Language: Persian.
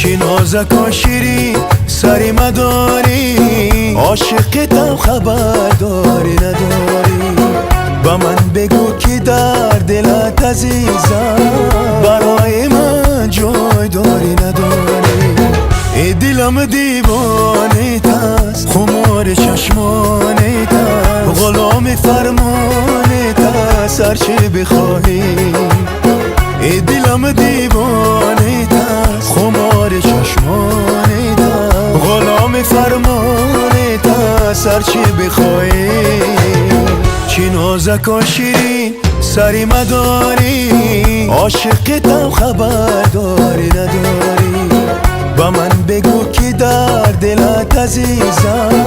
چی نازک و شیرین سری مداری، عاشقتم خبرداری نداری. با من بگو که در دلت عزیزم برای من جای داری نداری. ای دلم دیوانه تست، خمار چشمانه تست، غلام فرمانه تست، هر چی بخواهی. ای دلم دیوانه تست، خمار چشمانه تست، غلام فرمانه تست، هر چی بخواهی. چی نازک و شیرین سری مداری، عاشقتم خبرداری نداری. با من بگو که در دلت عزیزم